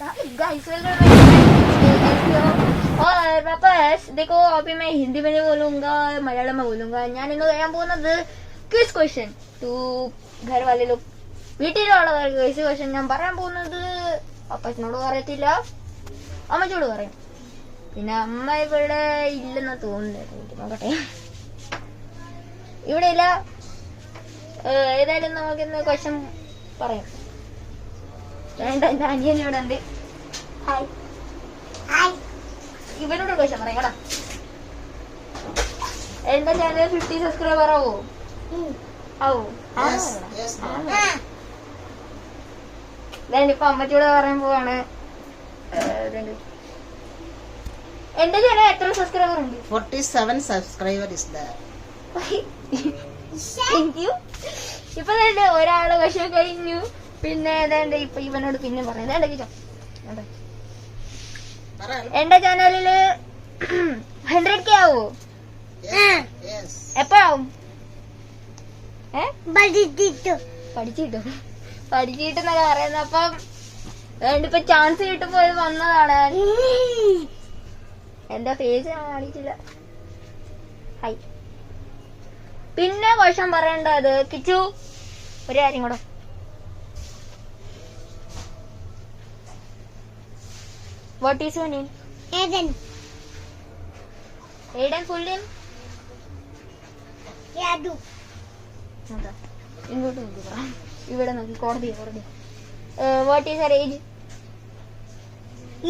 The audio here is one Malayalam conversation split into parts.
गाइस और वापस देखो अभी मैं हिंदी में नहीं बोलूंगा मलयालम में बोलूंगा ഞാൻ ഇന്ന് പറയാൻ പോകുന്നത് ക്വിസ് ക്വസ്റ്റ്യൻ ടു घर वाले लोग വീട്ടിലുള്ളവർക്ക് ക്വിസ് ക്വസ്റ്റ്യൻ ഞാൻ പറയാൻ പോകുന്നത് അപ്പച്ചനോട് പറയത്തില്ല അമ്മച്ചോട് പറയും പിന്നെ അമ്മ ഇവിടെ ഇല്ലെന്ന് തോന്നുന്നു നോക്കട്ടെ ഇവിടെ ഇല്ല ഏതായാലും നമുക്കിന്ന് ക്വസ്റ്റ്യൻ പറയാം എന്റെ അനിയൻ ഇവിടെ ഉണ്ട് ഹായ് ഹായ് ഇവനോട് ക്വസ്റ്റ്യൻ പറയാം കേട്ടോ എന്റെ ചാനൽ 50 സബ്സ്ക്രൈബർ ആവോ ആവോ ഞാനിപ്പോ അമ്മച്ചോട് പറയാൻ പോവാണ് എന്റെ ചാനൽ എത്ര സബ്സ്ക്രൈബർ ഉണ്ട് 47 subscriber is there. Thank you ഇപ്പൊ തന്നെ ഒരാള് ക്വസ്റ്റ്യൻ കഴിഞ്ഞു പിന്നെ ഏതാണ്ട് ഇപ്പൊ ഇവനോട് പിന്നെ പറയാം എന്റെ ചാനലില് 100K ആവോ എപ്പോഴാവും പഠിച്ചിട്ടെന്നൊക്കെ പറയുന്നത് അപ്പം വേണ്ടിപ്പോ ചാൻസ് കിട്ടുമ്പോ വന്നതാണ് എന്റെ ഫേസ് കാണിച്ചില്ല ഹൈ പിന്നെ ക്വസ്റ്റ്യൻ പറയേണ്ടത് കിച്ചു ഒരു കാര്യം കൂടെ what is your name Aiden Aiden full name Yadu ഇങ്ങോട്ട് നോക്കുക ഇവിടെ നോക്കി കോടതി what is your age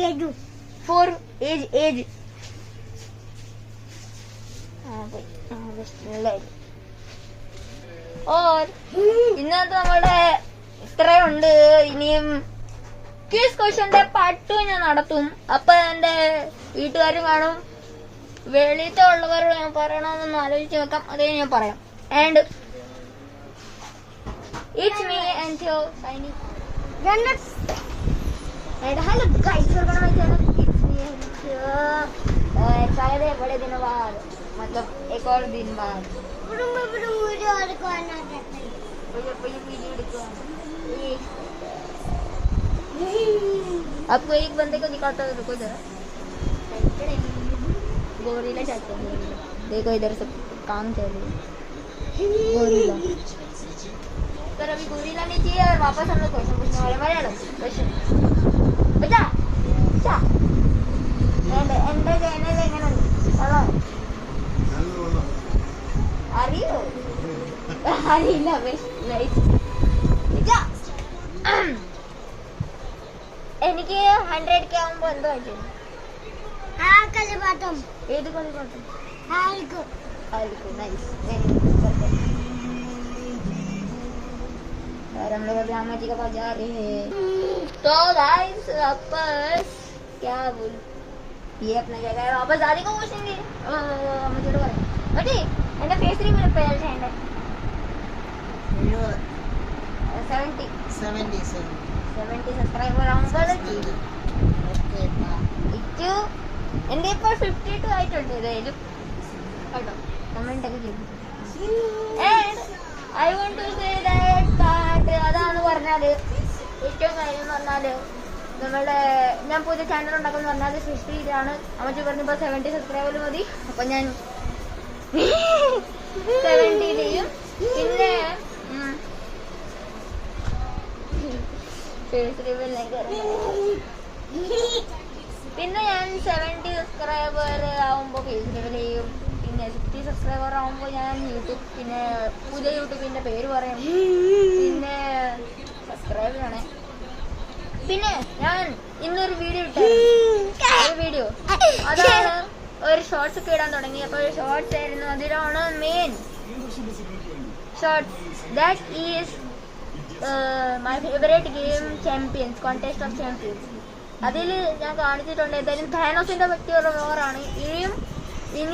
Yadu four age ഇന്നത്തെ നമ്മളുടെ ഇത്രയുണ്ട് ഇനിയും ക്വിസ് ക്വസ്റ്റ്യന്റെ പാർട്ട് 2 ഞാൻ നടത്തും അപ്പൊ എന്റെ വീട്ടുകാരും കാണും വെളിയിലത്തെ ഉള്ളവരോട് ഞാൻ പറയണമെന്നൊന്ന് ആലോചിച്ച് വെക്കാം അതേ ഞാൻ പറയാം and it's me and signing hello guys welcome my channel it's me शायद बड़े दिनों बाद मतलब एक और दिन बाद वीडियो दिखाना आपको एक बंदे को दिखाता हूँ रुको जरा गोरिल्ला चाहते हैं देखो इधर सब काम चल रही है गोरिल्ला पर अभी गोरिल्ला नहीं चाहिए और वापस हम लोग क्वेश्चन पूछने वाले मलयालम क्वेश्चन बेटा क्या എന്റെ ചാനൽ എങ്ങനെയുണ്ട് അറിയോ അറിയില്ല എനിക്ക് 100K ആവുമ്പോ എന്തോ ആയിട്ട് ഏത് കളിപ്പാട്ടം നൈസ് हम लोग अभी अम्मा जी के पास जा रहे हैं तो गाइस वापस क्या बोल ये अपना जगह है वापस दादी को पूछेंगे मुझे तो करें बेटी एंड फेस 3 मिनट पे हैंड 70 സബ്സ്ക്രൈബർ ആവുമ്പോൾ ഓക്കേ ഇറ്റു എന്റെ ഇപ്പോൾ 52 ആയിട്ടുണ്ട് ഏതായാലും കേട്ടോ കമന്റ് ഒക്കെ ചെയ്തു I want to say that അതാണ് പറഞ്ഞാല് ഏറ്റവും കാര്യം എന്ന് പറഞ്ഞാല് നമ്മളുടെ ഞാൻ പുതിയ ചാനൽ ഉണ്ടാക്കുന്ന പറഞ്ഞാൽ 50 ഇതാണ് അമ്മച്ചി പറഞ്ഞപ്പോ 70 സബ്സ്ക്രൈബർ മതി അപ്പൊ ഞാൻ 70 ചെയ്യും പിന്നെ ഞാൻ 70 സബ്സ്ക്രൈബർ ആവുമ്പോ ഫേസ് റിവീൽ ചെയ്യും പിന്നെ 50 സബ്സ്ക്രൈബർ ആവുമ്പോ ഞാൻ യൂട്യൂബ് പിന്നെ പുതിയ യൂട്യൂബിന്റെ പേര് പറയും പിന്നെ സബ്സ്ക്രൈബ് ചെയ്യണേ പിന്നെ ഞാൻ ഇന്നൊരു വീഡിയോ വീഡിയോ അതാണ് ഒരു ഷോർട്സ് ഒക്കെ ഇടാൻ തുടങ്ങി അപ്പൊ ഷോർട്സ് ആയിരുന്നു അതിലാണ് main shorts that is my favourite game champions contest of champions അതിൽ ഞാൻ കാണിച്ചിട്ടുണ്ട് ഏതായാലും താനോസിന്റെ പറ്റിയുള്ള ഓവറാണ് ഇനിയും 5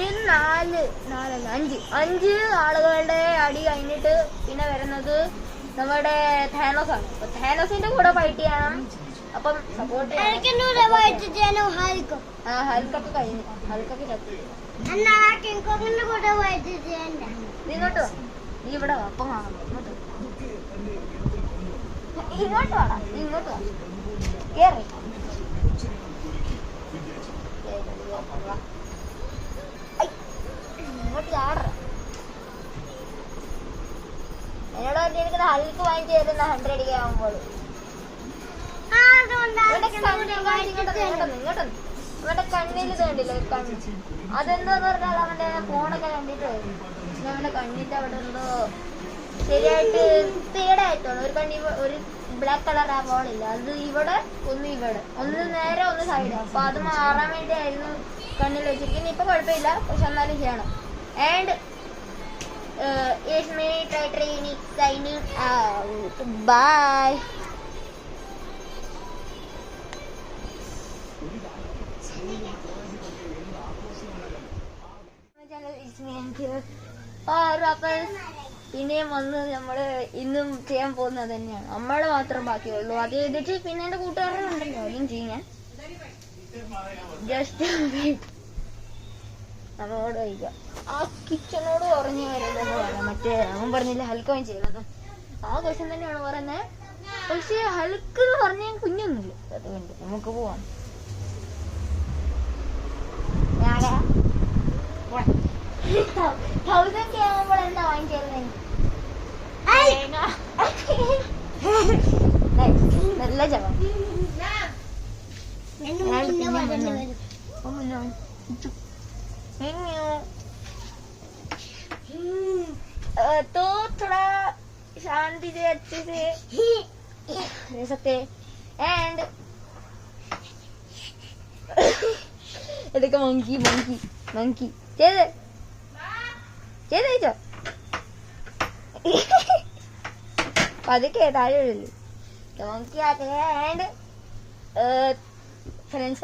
ആളുകളുടെ അടി കഴിഞ്ഞിട്ട് പിന്നെ വരുന്നത് നമ്മുടെ താനോസ് ആണ് അപ്പൊ താനോസിന്റെ കൂടെ ഫൈറ്റ് ചെയ്യണം അപ്പം സപ്പോർട്ട് ഹൽക്കൊക്കെ കഴിഞ്ഞു ഹൽക്കൊക്കെ ചത്തു ഇങ്ങോട്ട് വാ നീ ഇവിടെ വാ അപ്പം കാണാം ഇങ്ങോട്ട് വാടാ ഇങ്ങോട്ട് വാ കേറി ഇങ്ങോട്ട് ചാടറ. എന്നോട് പറഞ്ഞ എനിക്ക് ഹൽക്ക് വാങ്ങിച്ചു തരുന്ന 100 ആവുമ്പോൾ അവന്റെ കണ്ണിൽ ഇത് കണ്ടില്ലേ, കണ്ണ് അതെന്തോന്ന് പറഞ്ഞാൽ അവന്റെ ഫോണൊക്കെ കണ്ടിട്ട് അവന്റെ കണ്ണിന്റെ അവിടെ എന്തോ ശരിയായിട്ട് തേടായിട്ടാണ്. ഒരു കണ്ണി ഒരു ബ്ലാക്ക് കളർ ആ ബോളില്ല, അത് ഇവിടെ ഒന്ന് നേരെ ഒന്ന് സൈഡ്. അപ്പൊ അത് മാറാൻ വേണ്ടിയായിരുന്നു കണ്ണിൽ വെച്ചിരിക്കുന്നത്. ഇപ്പൊ കുഴപ്പമില്ല, പക്ഷെ എന്നാലും ചെയ്യണം. And it's me training signing out. Bye. പിന്നെയും വന്ന് നമ്മള് ഇന്നും ചെയ്യാൻ പോകുന്നത് തന്നെയാണ്. നമ്മള് മാത്രം ബാക്കിയുള്ളൂ. അത് ചെയ്തിട്ട് പിന്നെ എന്റെ കൂട്ടുകാരുണ്ടല്ലോ, അതും ചെയ്യാൻ. ജസ്റ്റ് നമ്മളോട് കഴിക്കാം. ആ കിച്ചണോട് പറഞ്ഞു വരുന്നത് പറയാം. മറ്റേ അവൻ പറഞ്ഞില്ല ഹൽക്ക് അവൻ ചെയ്യുന്നത് ആ ക്വസ്റ്റ്യൻ തന്നെയാണ് പറയുന്നത്. പക്ഷെ ഹൽക്ക് എന്ന് പറഞ്ഞാൽ കുഞ്ഞൊന്നുമില്ല. അതുകൊണ്ട് നമുക്ക് പോവാം. 1000 ആവുമ്പോൾ എന്താ വാങ്ങിച്ചേരുന്നത്? നല്ല ചവം तो थोड़ा शांति से अच्छे से रह सकते एंड ഇതൊക്കെ മങ്കി ചെയ്ത് പതുക്കെ താഴെ മങ്കി ആക്കുക. And friends